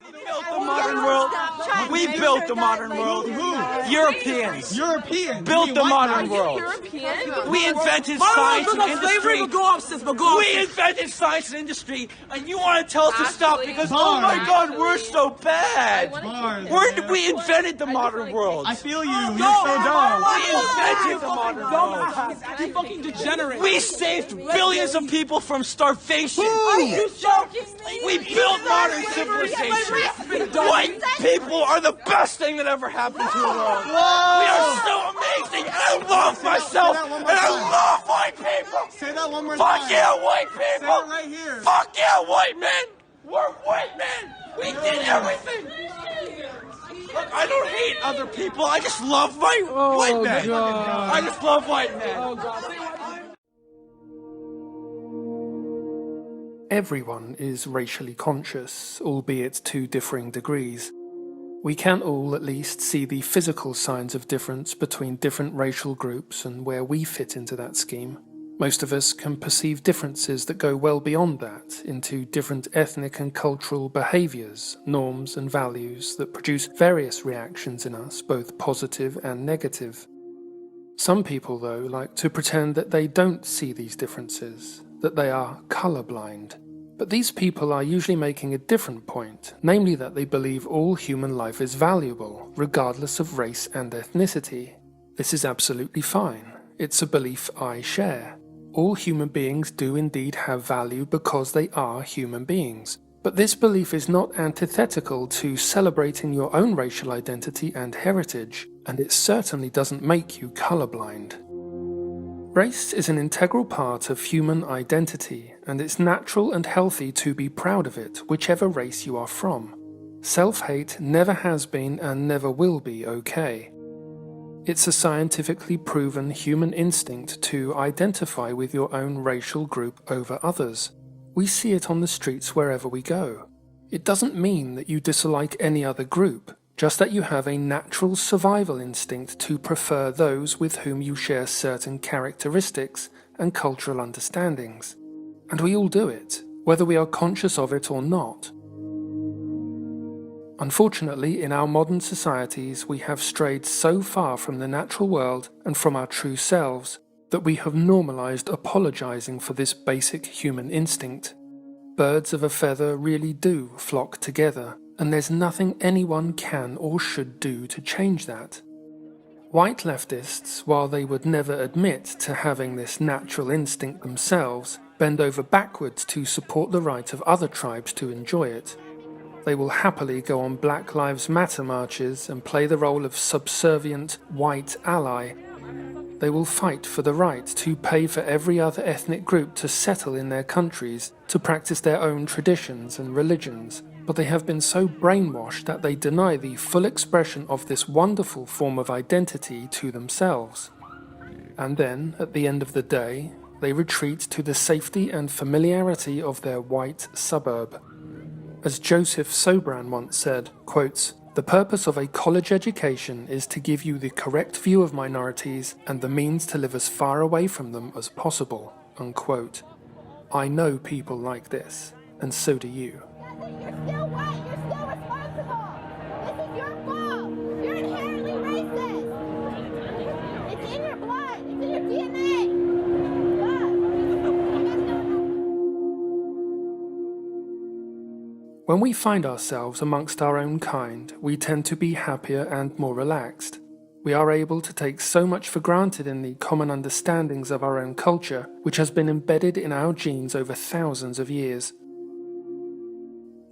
built the modern world. We built the modern world. Europeans. Europeans built the modern world. We invented science and industry. We invented science and industry, and you want to tell us to stop because, oh my God, we're so bad. We invented the modern world. I feel you. You're so dumb. We invented the modern world. You fucking degenerate. We saved billions of people from starvation. Are you joking me? We built modern civilization. White people are the best thing that ever happened to the world. We are so amazing, and I love myself, and I love white people. Say that one more time. Fuck yeah, white people. Say it right here. Fuck yeah, white men. We're white men. We did everything. Look, I don't hate other people. I just love white men. God. I just love white men. Oh, God. Everyone is racially conscious, albeit to differing degrees. We can all at least see the physical signs of difference between different racial groups and where we fit into that scheme. Most of us can perceive differences that go well beyond that into different ethnic and cultural behaviours, norms and values that produce various reactions in us, both positive and negative. Some people, though, like to pretend that they don't see these differences, that they are colourblind. But these people are usually making a different point, namely that they believe all human life is valuable, regardless of race and ethnicity. This is absolutely fine. It's a belief I share. All human beings do indeed have value because they are human beings. But this belief is not antithetical to celebrating your own racial identity and heritage, and it certainly doesn't make you colourblind. Race is an integral part of human identity, and it's natural and healthy to be proud of it, whichever race you are from. Self-hate never has been and never will be okay. It's a scientifically proven human instinct to identify with your own racial group over others. We see it on the streets wherever we go. It doesn't mean that you dislike any other group, just that you have a natural survival instinct to prefer those with whom you share certain characteristics and cultural understandings. And we all do it, whether we are conscious of it or not. Unfortunately, in our modern societies, we have strayed so far from the natural world and from our true selves that we have normalized apologizing for this basic human instinct. Birds of a feather really do flock together, and there's nothing anyone can or should do to change that. White leftists, while they would never admit to having this natural instinct themselves, bend over backwards to support the right of other tribes to enjoy it. They will happily go on Black Lives Matter marches and play the role of subservient white ally. They will fight for the right to pay for every other ethnic group to settle in their countries, to practice their own traditions and religions, but they have been so brainwashed that they deny the full expression of this wonderful form of identity to themselves. And then, at the end of the day, they retreat to the safety and familiarity of their white suburb. As Joseph Sobran once said, quotes, "The purpose of a college education is to give you the correct view of minorities and the means to live as far away from them as possible." Unquote. I know people like this, and so do you. You're still white. You're still responsible. This is your fault. You're inherently racist. It's in your blood. It's in your DNA. When we find ourselves amongst our own kind, we tend to be happier and more relaxed. We are able to take so much for granted in the common understandings of our own culture, which has been embedded in our genes over thousands of years.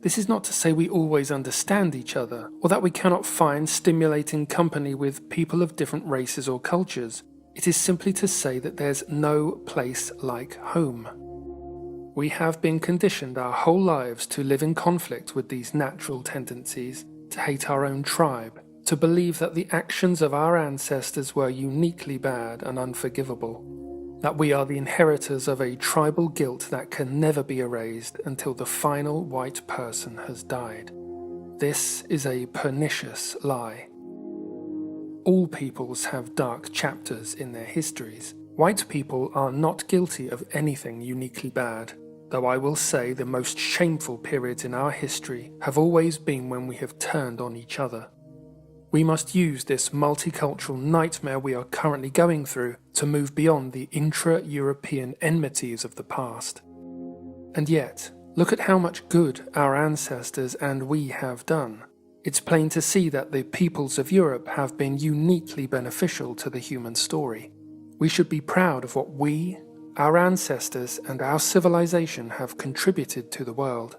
This is not to say we always understand each other, or that we cannot find stimulating company with people of different races or cultures. It is simply to say that there's no place like home. We have been conditioned our whole lives to live in conflict with these natural tendencies, to hate our own tribe, to believe that the actions of our ancestors were uniquely bad and unforgivable, that we are the inheritors of a tribal guilt that can never be erased until the final white person has died. This is a pernicious lie. All peoples have dark chapters in their histories. White people are not guilty of anything uniquely bad. though I will say the most shameful periods in our history have always been when we have turned on each other. We must use this multicultural nightmare we are currently going through to move beyond the intra-European enmities of the past. And yet, look at how much good our ancestors and we have done. It's plain to see that the peoples of Europe have been uniquely beneficial to the human story. We should be proud of what we, our ancestors, and our civilization have contributed to the world.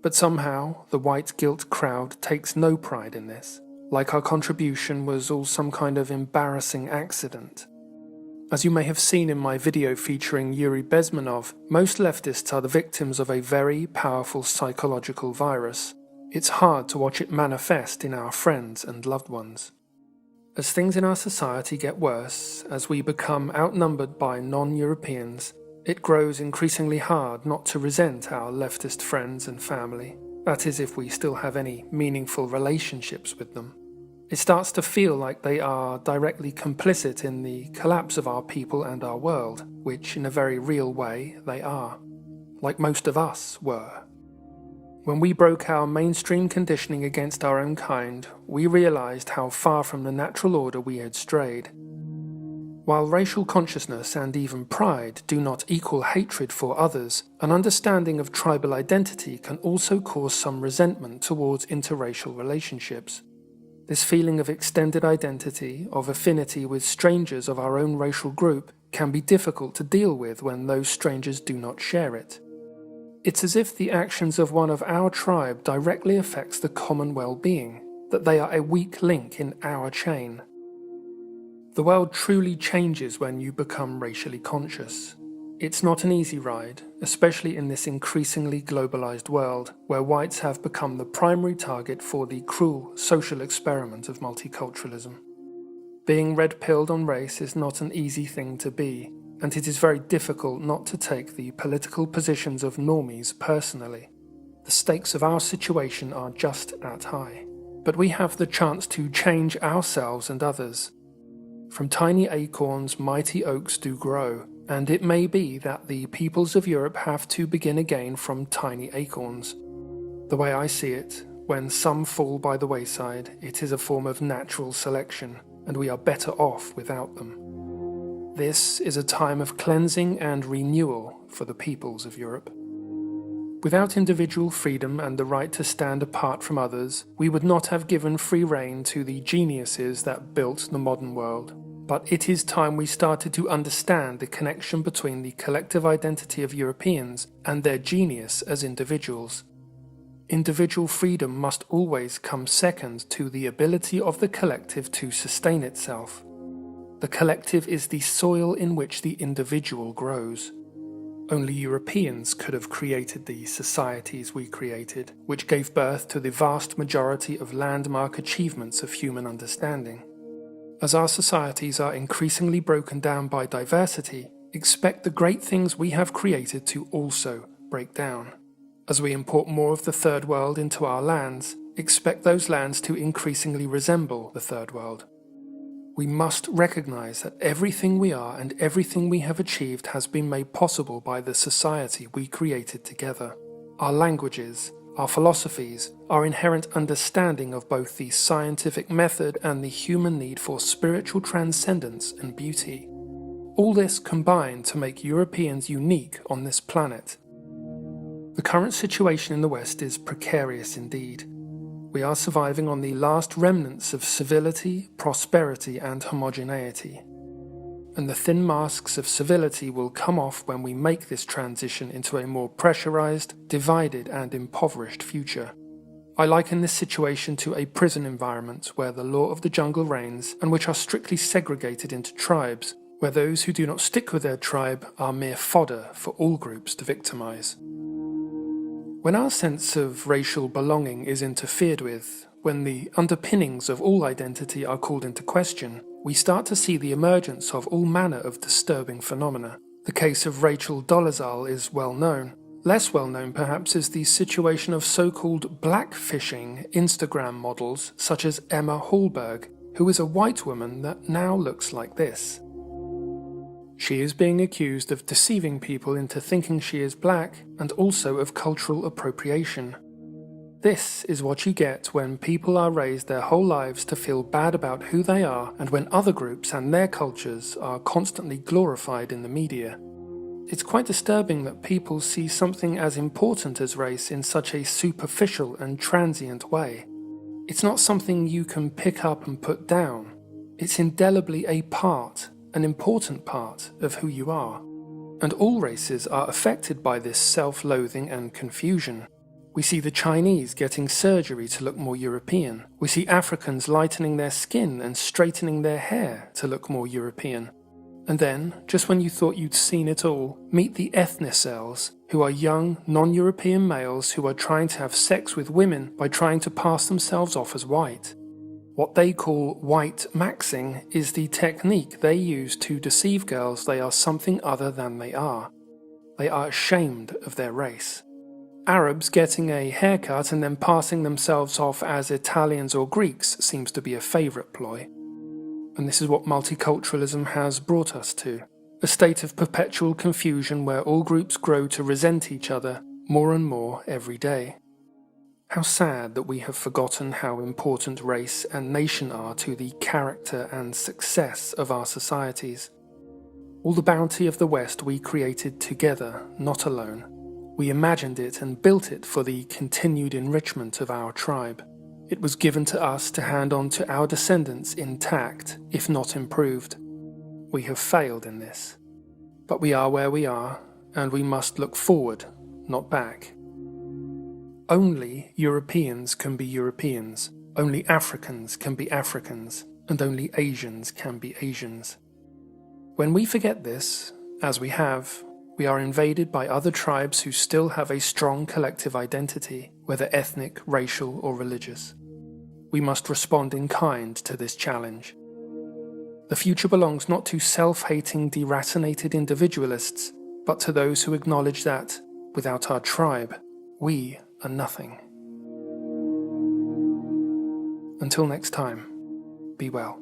But somehow, the white guilt crowd takes no pride in this, like our contribution was all some kind of embarrassing accident. As you may have seen in my video featuring Yuri Bezmenov, most leftists are the victims of a very powerful psychological virus. It's hard to watch it manifest in our friends and loved ones. As things in our society get worse, as we become outnumbered by non-Europeans, it grows increasingly hard not to resent our leftist friends and family. That is, if we still have any meaningful relationships with them. It starts to feel like they are directly complicit in the collapse of our people and our world, which in a very real way they are, like most of us were. When we broke our mainstream conditioning against our own kind, we realized how far from the natural order we had strayed. While racial consciousness and even pride do not equal hatred for others, an understanding of tribal identity can also cause some resentment towards interracial relationships. This feeling of extended identity, of affinity with strangers of our own racial group, can be difficult to deal with when those strangers do not share it. It's as if the actions of one of our tribe directly affects the common well-being, that they are a weak link in our chain. The world truly changes when you become racially conscious. It's not an easy ride, especially in this increasingly globalized world, where whites have become the primary target for the cruel social experiment of multiculturalism. Being red-pilled on race is not an easy thing to be, and it is very difficult not to take the political positions of normies personally. The stakes of our situation are just that high. But we have the chance to change ourselves and others. From tiny acorns mighty oaks do grow, and it may be that the peoples of Europe have to begin again from tiny acorns. The way I see it, when some fall by the wayside, it is a form of natural selection, and we are better off without them. This is a time of cleansing and renewal for the peoples of Europe. Without individual freedom and the right to stand apart from others, we would not have given free rein to the geniuses that built the modern world. But it is time we started to understand the connection between the collective identity of Europeans and their genius as individuals. Individual freedom must always come second to the ability of the collective to sustain itself. The collective is the soil in which the individual grows. Only Europeans could have created the societies we created, which gave birth to the vast majority of landmark achievements of human understanding. As our societies are increasingly broken down by diversity, expect the great things we have created to also break down. As we import more of the Third World into our lands, expect those lands to increasingly resemble the Third World. We must recognize that everything we are and everything we have achieved has been made possible by the society we created together. Our languages, our philosophies, our inherent understanding of both the scientific method and the human need for spiritual transcendence and beauty. All this combined to make Europeans unique on this planet. The current situation in the West is precarious indeed. We are surviving on the last remnants of civility, prosperity, and homogeneity. And the thin masks of civility will come off when we make this transition into a more pressurized, divided, and impoverished future. I liken this situation to a prison environment where the law of the jungle reigns and which are strictly segregated into tribes, where those who do not stick with their tribe are mere fodder for all groups to victimize. When our sense of racial belonging is interfered with, when the underpinnings of all identity are called into question, we start to see the emergence of all manner of disturbing phenomena. The case of Rachel Dolezal is well known. Less well known perhaps is the situation of so-called blackfishing Instagram models such as Emma Hallberg, who is a white woman that now looks like this. She is being accused of deceiving people into thinking she is black and also of cultural appropriation. This is what you get when people are raised their whole lives to feel bad about who they are, and when other groups and their cultures are constantly glorified in the media. It's quite disturbing that people see something as important as race in such a superficial and transient way. It's not something you can pick up and put down. It's indelibly a part, an important part of who you are. And all races are affected by this self-loathing and confusion. We see the Chinese getting surgery to look more European. We see Africans lightening their skin and straightening their hair to look more European. And then, just when you thought you'd seen it all, meet the ethnicels, who are young, non-European males who are trying to have sex with women by trying to pass themselves off as white. What they call white maxing is the technique they use to deceive girls they are something other than they are. They are ashamed of their race. Arabs getting a haircut and then passing themselves off as Italians or Greeks seems to be a favourite ploy. And this is what multiculturalism has brought us to. A state of perpetual confusion where all groups grow to resent each other more and more every day. How sad that we have forgotten how important race and nation are to the character and success of our societies. All the bounty of the West we created together, not alone. We imagined it and built it for the continued enrichment of our tribe. It was given to us to hand on to our descendants intact, if not improved. We have failed in this. But we are where we are, and we must look forward, not back. Only Europeans can be Europeans, only Africans can be Africans, and only Asians can be Asians. When we forget this, as we have, we are invaded by other tribes who still have a strong collective identity, whether ethnic, racial, or religious. We must respond in kind to this challenge. The future belongs not to self-hating, deracinated individualists, but to those who acknowledge that, without our tribe, we are nothing. Until next time, be well.